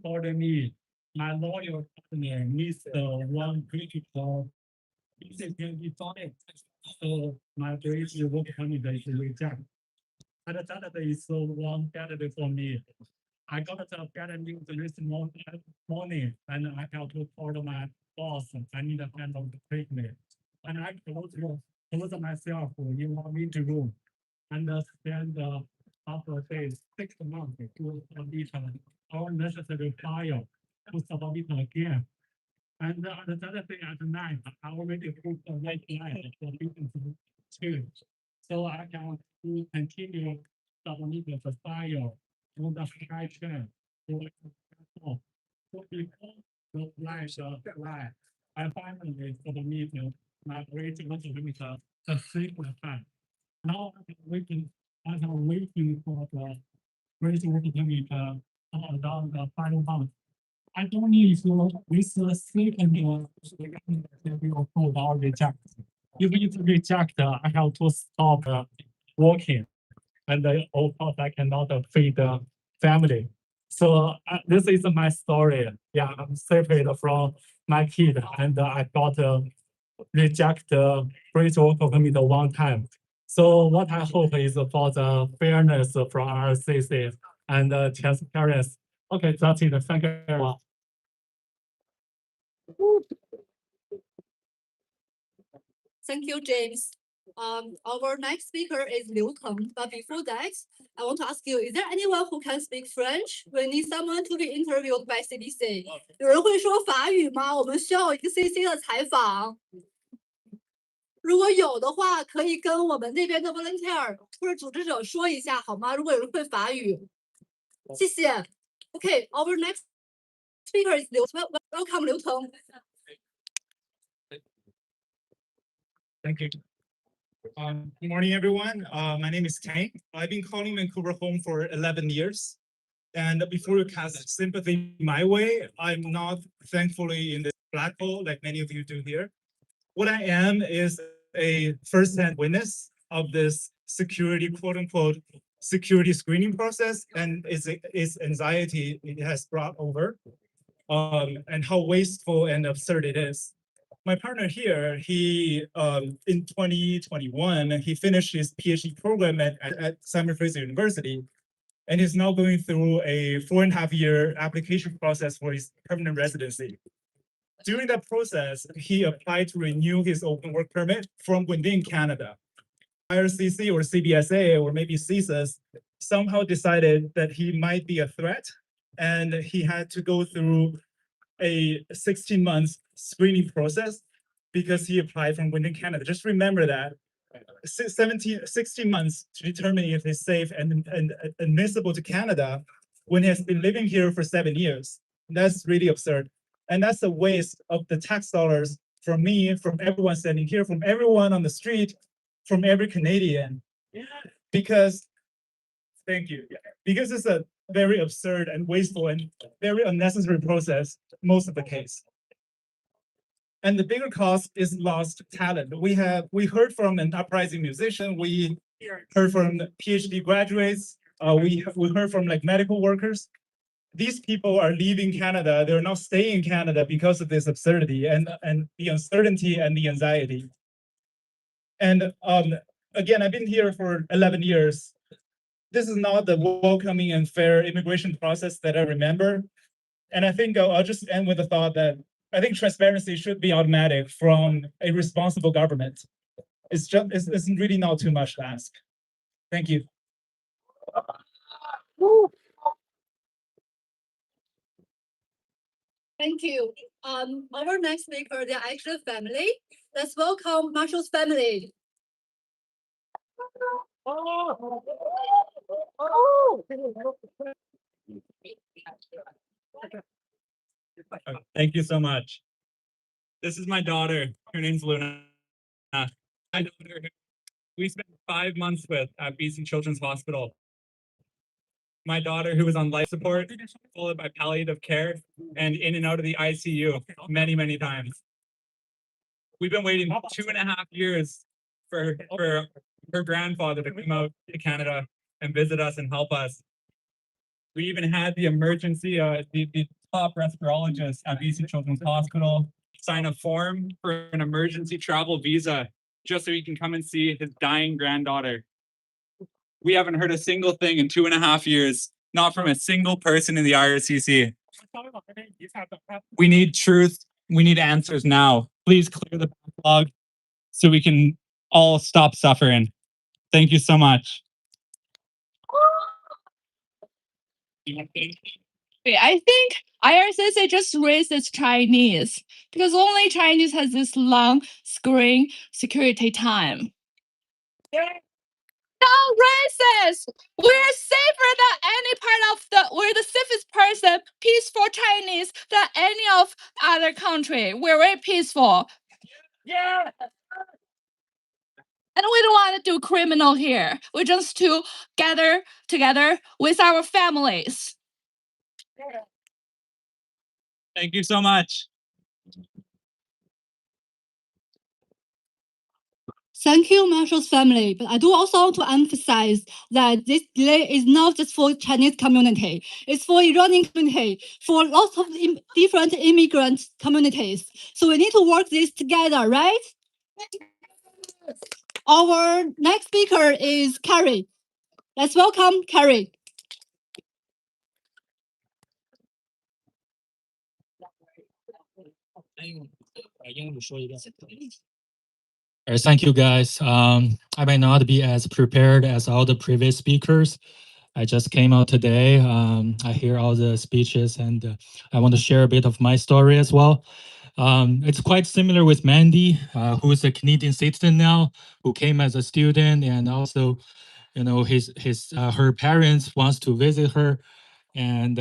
told me my lawyer partner needs one critical decision on it. So my bridge work permit is rejected. And that is one bad day for me. I got the bad news this morning, and I have to call my boss. I need to handle the treatment. And I close myself in one meeting room and spend after say 6 months to submit all necessary file to submit again. And the other thing at night, I already booked a late night for meeting too. So I can continue submitting the file on the high chain. So before the flight, I finally submitted my grade limiter a second time. Now I'm waiting for the grade limiter around the 5 months. I don't need to with the second will hold or reject. If it's reject, I have to stop working, and of course I cannot feed the family. So this is my story. Yeah, I'm separated from my kid, and I got reject the free work permit one time. So what I hope is for the fairness from RCC and transparency. Okay, that's it. Thank you very much. Thank you, James. Our next speaker is Liu Teng. But before that, I want to ask you: is there anyone who can speak French? We need someone to be interviewed by CBC. 有人会说法语吗？我们需要一个 CC 的采访。如果有的话，可以跟我们那边的 volunteer 或者组织者说一下好吗？如果有人会法语，谢谢。Okay, our next speaker is Liu. Welcome, Liu Teng. Thank you. Good morning, everyone. My name is Tang. I've been calling Vancouver home for 11 years. And before you cast sympathy my way, I'm not thankfully in this black hole like many of you do here. What I am is a first-hand witness of this security, quote unquote, security screening process and its anxiety it has brought over, and how wasteful and absurd it is. My partner here, he in 2021, he finished his PhD program at Simon Fraser University, and he's now going through a 4.5-year application process for his permanent residency. During that process, he applied to renew his open work permit from within Canada. IRCC or CBSA or maybe CSIS somehow decided that he might be a threat, and he had to go through a 16-month screening process because he applied from within Canada. Just remember that 16 months to determine if he's safe and admissible to Canada when he has been living here for 7 years. That's really absurd. And that's a waste of the tax dollars from me, from everyone standing here, from everyone on the street, from every Canadian. Because, thank you. Because it's a very absurd and wasteful and very unnecessary process, most of the case. And the bigger cost is lost talent. We heard from an uprising musician, we heard from PhD graduates, we heard from like medical workers. These people are leaving Canada, they're not staying in Canada because of this absurdity and the uncertainty and the anxiety. And again, I've been here for 11 years. This is not the welcoming and fair immigration process that I remember. And I think I'll just end with the thought that I think transparency should be automatic from a responsible government. It's really not too much to ask. Thank you. Thank you. Our next speaker, they're actually a family. Let's welcome Marshall's family. Thank you so much. This is my daughter. Her name's Luna. My daughter, we spent 5 months with at BC Children's Hospital. My daughter, who was on life support, followed by palliative care, and in and out of the ICU many, many times. We've been waiting 2.5 years for her grandfather to come out to Canada and visit us and help us. We even had the emergency, the top respirologist at BC Children's Hospital sign a form for an emergency travel visa just so he can come and see his dying granddaughter. We haven't heard a single thing in 2.5 years, not from a single person in the IRCC. We need truth. We need answers now. Please clear the backlog so we can all stop suffering. Thank you so much. I think IRCC just racist Chinese because only Chinese has this long screen security time. No racist. We're safer than any part of the. We're the safest person, peaceful Chinese than any of other country. We're very peaceful. Yeah. And we don't want to do criminal here. We just to gather together with our families. Thank you so much. Thank you, Marshall's family. But I do also want to emphasize that this delay is not just for Chinese community. It's for Iranian community, for lots of different immigrant communities. So we need to work this together, right? Our next speaker is Carrie. Let's welcome Carrie. Thank you, guys. I may not be as prepared as all the previous speakers. I just came out today. I hear all the speeches, and I want to share a bit of my story as well. It's quite similar with Mandy, who is a Canadian citizen now, who came as a student, and also, you know, her parents wants to visit her, and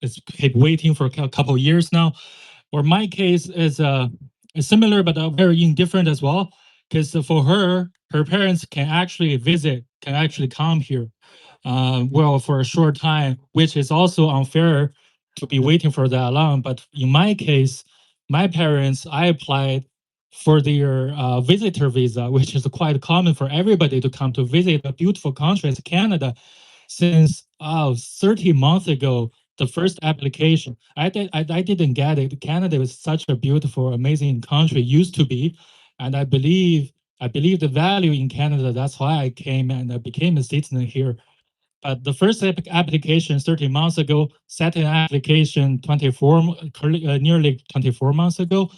it's keep waiting for a couple years now. Or my case is similar but very indifferent as well, because for her parents can actually visit, can actually come here, well, for a short time, which is also unfair to be waiting for that long. But in my case, my parents, I applied for their visitor visa, which is quite common for everybody to come to visit a beautiful country as Canada, since 30 months ago. The first application, I didn't get it. Canada was such a beautiful, amazing country, used to be, and I believe the value in Canada. That's why I came and I became a citizen here. But the first application 30 months ago, second application nearly 24 months ago,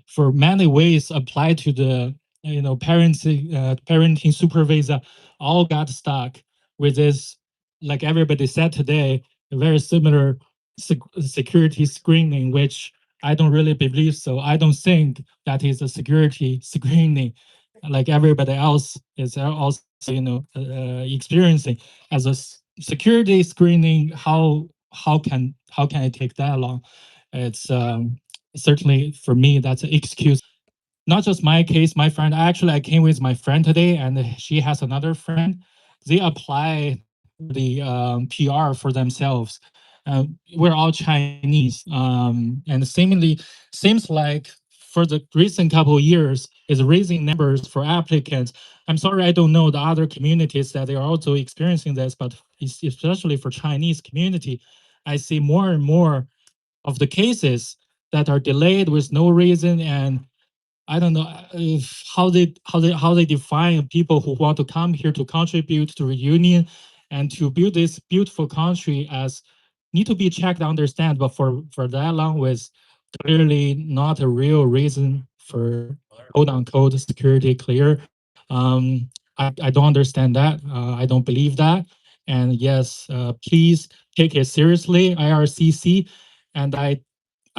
for many ways applied to the parenting super visa, all got stuck with this, like everybody said today, a very similar security screening, which I don't really believe so. I don't think that is a security screening like everybody else is also experiencing as a security screening. How can it take that long? It's certainly for me that's an excuse. Not just my case, my friend. Actually, I came with my friend today, and she has another friend. They apply the PR for themselves. We're all Chinese, and seemingly seems like for the recent couple of years is raising numbers for applicants. I'm sorry, I don't know the other communities that they are also experiencing this, but especially for Chinese community, I see more and more of the cases that are delayed with no reason. And I don't know how they define people who want to come here to contribute to reunion and to build this beautiful country as need to be checked, understand, but for that long was clearly not a real reason for quote unquote security clear. I don't understand that. I don't believe that. And yes, please take it seriously, IRCC. And I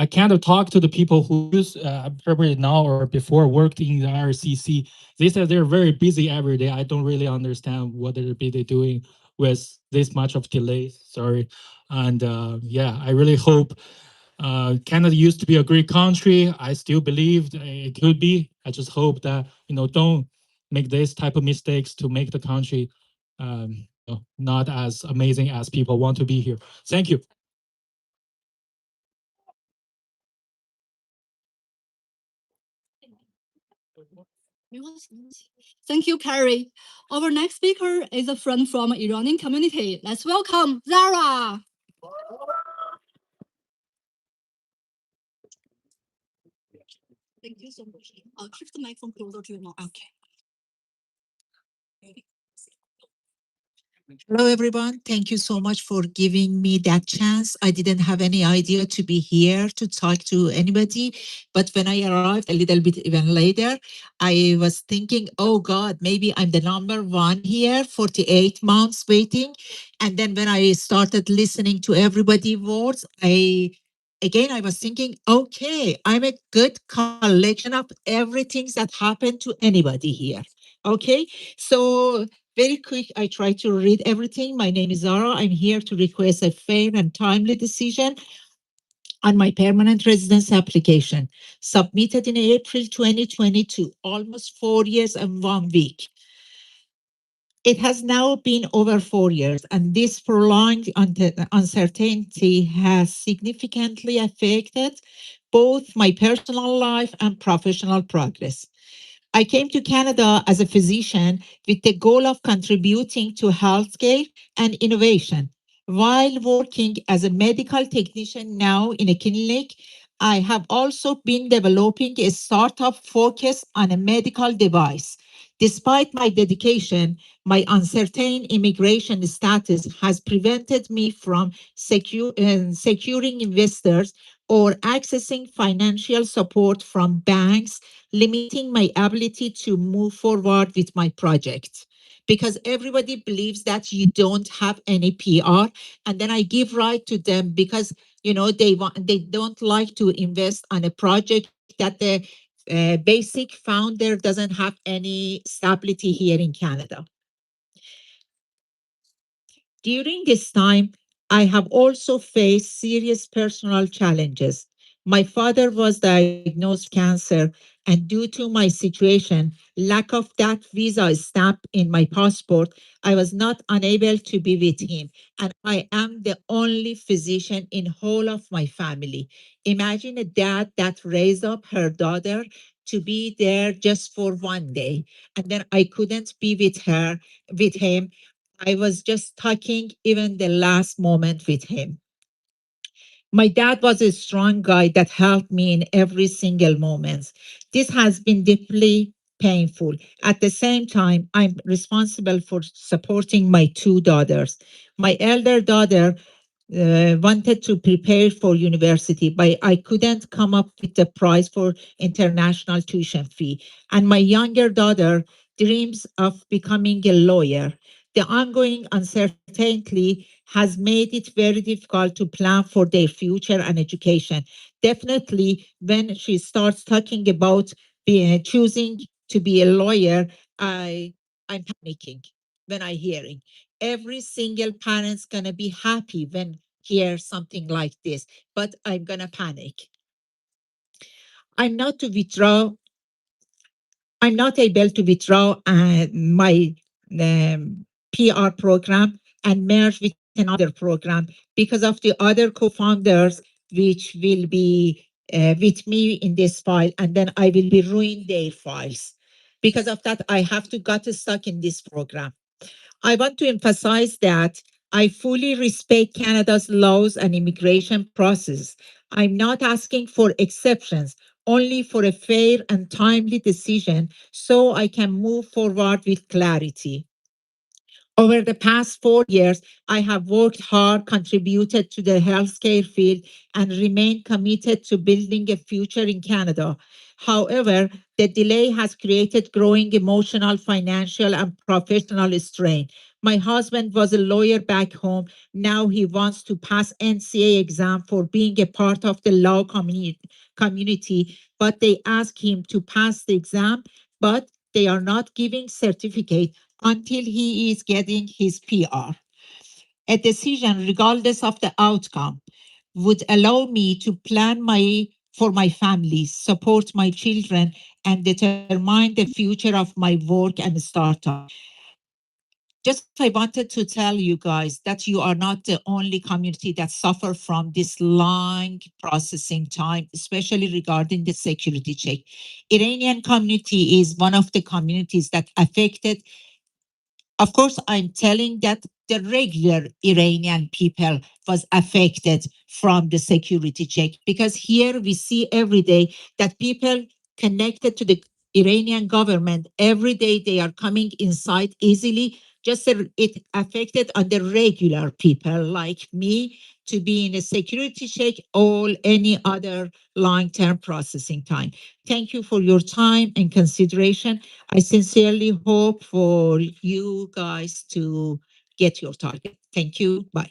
kind of talk to the people who use probably now or before worked in the IRCC. They said they're very busy every day. I don't really understand what they're busy doing with this much of delay. Sorry. And yeah, I really hope Canada used to be a great country. I still believe it could be. I just hope that, don't make this type of mistakes to make the country not as amazing as people want to be here. Thank you. Thank you, Carrie. Our next speaker is a friend from Iranian community. Let's welcome Zara. Thank you so much. I'll keep the microphone closer to your mouth. Okay. Hello, everyone. Thank you so much for giving me that chance. I didn't have any idea to be here to talk to anybody. But when I arrived a little bit even later, I was thinking, oh God, maybe I'm the number one here, 48 months waiting. And then when I started listening to everybody's words, I was thinking, okay, I'm a good collection of everything that happened to anybody here. Okay, so very quick, I try to read everything. My name is Zara. I'm here to request a fair and timely decision on my permanent residence application, submitted in April 2022, almost 4 years and 1 week. It has now been over 4 years, and this prolonged uncertainty has significantly affected both my personal life and professional progress. I came to Canada as a physician with the goal of contributing to healthcare and innovation. While working as a medical technician now in a clinic, I have also been developing a startup focused on a medical device. Despite my dedication, my uncertain immigration status has prevented me from securing investors or accessing financial support from banks, limiting my ability to move forward with my project. Because everybody believes that you don't have any PR, and then I give right to them because they don't like to invest on a project that the basic founder doesn't have any stability here in Canada. During this time, I have also faced serious personal challenges. My father was diagnosed with cancer, and due to my situation, lack of that visa stamp in my passport, I was not unable to be with him. And I am the only physician in whole of my family. Imagine a dad that raised up her daughter to be there just for 1 day, and then I couldn't be with him. I was just talking even the last moment with him. My dad was a strong guy that helped me in every single moment. This has been deeply painful. At the same time, I'm responsible for supporting my 2 daughters. My elder daughter wanted to prepare for university, but I couldn't come up with the price for international tuition fee. And my younger daughter dreams of becoming a lawyer. The ongoing uncertainty has made it very difficult to plan for their future and education. Definitely, when she starts talking about choosing to be a lawyer, I'm panicking when I hearing. Every single parent's gonna be happy when hear something like this, but I'm gonna panic. I'm not able to withdraw my PR program and merge with another program because of the other co-founders which will be with me in this file, and then I will be ruining their files. Because of that, I have to get stuck in this program. I want to emphasize that I fully respect Canada's laws and immigration process. I'm not asking for exceptions, only for a fair and timely decision so I can move forward with clarity. Over the past 4 years, I have worked hard, contributed to the healthcare field, and remained committed to building a future in Canada. However, the delay has created growing emotional, financial, and professional strain. My husband was a lawyer back home. Now he wants to pass NCA exam for being a part of the law community, but they ask him to pass the exam, but they are not giving certificate until he is getting his PR. A decision, regardless of the outcome, would allow me to plan for my family, support my children, and determine the future of my work and startup. Just I wanted to tell you guys that you are not the only community that suffer from this long processing time, especially regarding the security check. Iranian community is one of the communities that affected. Of course, I'm telling that the regular Iranian people was affected from the security check, because here we see every day that people connected to the Iranian government, every day they are coming inside easily. Just it affected on the regular people like me to be in a security check or any other long-term processing time. Thank you for your time and consideration. I sincerely hope for you guys to get your target. Thank you. Bye.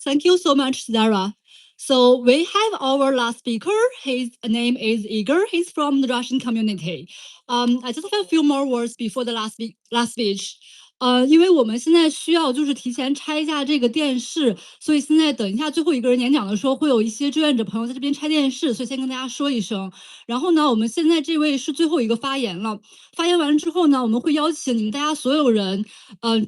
Thank you so much, Zara. So we have our last speaker. His name is Igor. He's from the Russian community. I just have a few more words before the last speech. 因为我们现在需要就是提前拆一下这个电视，所以现在等一下最后一个人演讲的时候，会有一些志愿者朋友在这边拆电视，所以先跟大家说一声。然后呢，我们现在这位是最后一个发言了。发言完之后呢，我们会邀请你们大家所有人，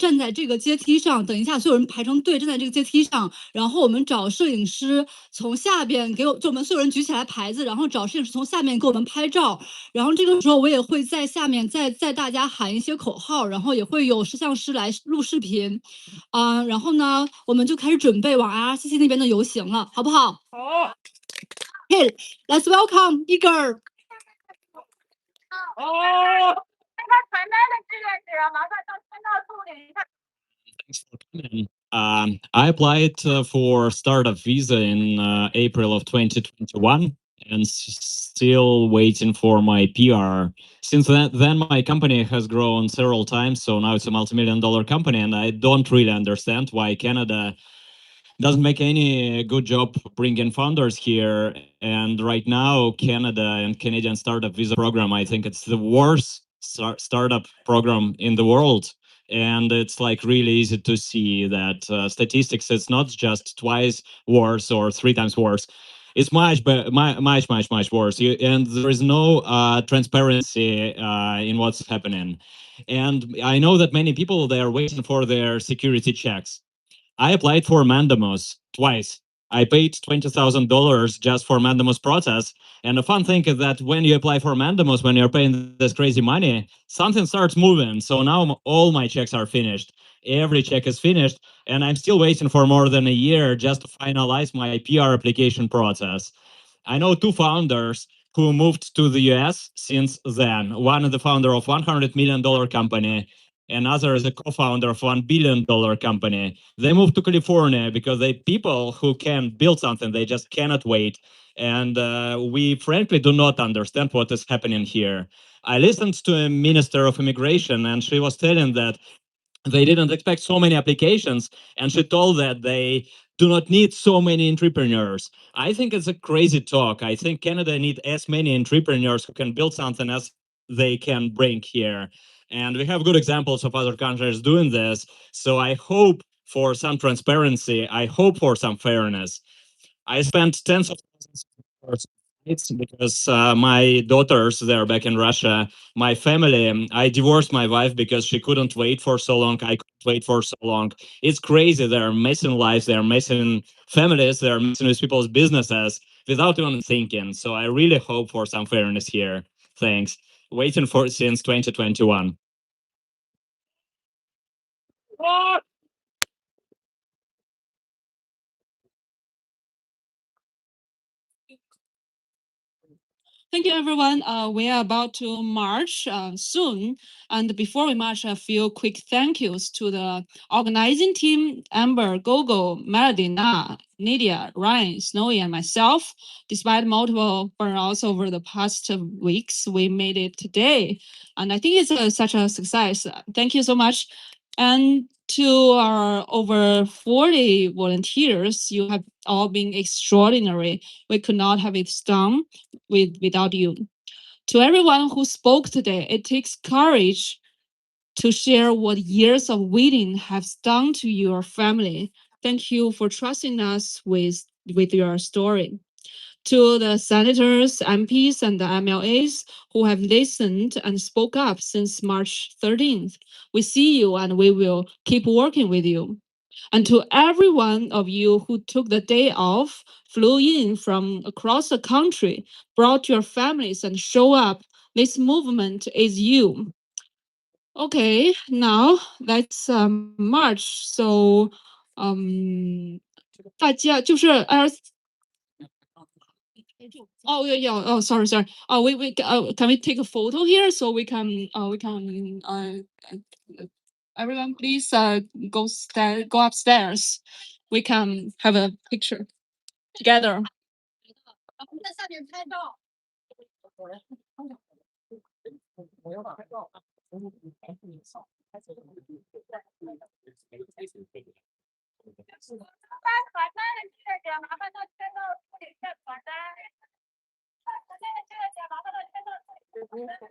站在这个阶梯上，等一下所有人排成队站在这个阶梯上，然后我们找摄影师从下边就我们所有人举起来牌子，然后找摄影师从下面给我们拍照。然后这个时候我也会在下面再大家喊一些口号，然后也会有摄像师来录视频，然后呢，我们就开始准备往 RCC 那边的游行了，好不好？好。Okay, let's welcome Igor. Thanks for coming. I applied for startup visa in April of 2021 and still waiting for my PR. Since then, my company has grown several times, so now it's a multi-million-dollar company, and I don't really understand why Canada doesn't make any good job bringing founders here. And right now, Canada and Canadian startup visa program, I think it's the worst startup program in the world. And it's like really easy to see that statistics, it's not just twice worse or 3 times worse. It's much worse. And there is no transparency in what's happening. And I know that many people, they are waiting for their security checks. I applied for mandamus twice. I paid $20,000 just for mandamus process. And the fun thing is that when you apply for mandamus, when you're paying this crazy money, something starts moving. So now all my checks are finished. Every check is finished. And I'm still waiting for more than a year just to finalize my PR application process. I know 2 founders who moved to the US since then. One is the founder of $100 million company. Another is a co-founder of $1 billion company. They moved to California because they people who can build something, they just cannot wait. And we frankly do not understand what is happening here. I listened to a minister of immigration, and she was telling that they didn't expect so many applications, and she told that they do not need so many entrepreneurs. I think it's a crazy talk. I think Canada needs as many entrepreneurs who can build something as they can bring here. And we have good examples of other countries doing this. So I hope for some transparency. I hope for some fairness. I spent tens of thousands of dollars because my daughters, they're back in Russia. My family, I divorced my wife because she couldn't wait for so long. I couldn't wait for so long. It's crazy. They're messing lives. They're messing families. They're messing with people's businesses without even thinking. So I really hope for some fairness here. Thanks. Waiting for it since 2021. Thank you, everyone. We are about to march soon. And before we march, a few quick thank yous to the organizing team, Amber, Gogo, Melody, Na, Nydia, Ryan, Snowy, and myself. Despite multiple burnouts over the past weeks, we made it today. And I think it's such a success. Thank you so much. And to our over 40 volunteers, you have all been extraordinary. We could not have it done without you. To everyone who spoke today, it takes courage to share what years of waiting have done to your family. Thank you for trusting us with your story. To the senators, MPs, and the MLAs who have listened and spoke up since March 13th, we see you and we will keep working with you. And to every one of you who took the day off, flew in from across the country, brought your families and show up, this movement is you. Okay, now let's march. So, 大家就是Oh yeah. Oh, sorry. Oh, can we take a photo here so we can everyone please go upstairs. We can have a picture together. 我们在下面拍照。传单的记者麻烦到签到处理一下传单。传单的记者麻烦到签到处理传单。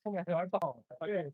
后面还有点早，对。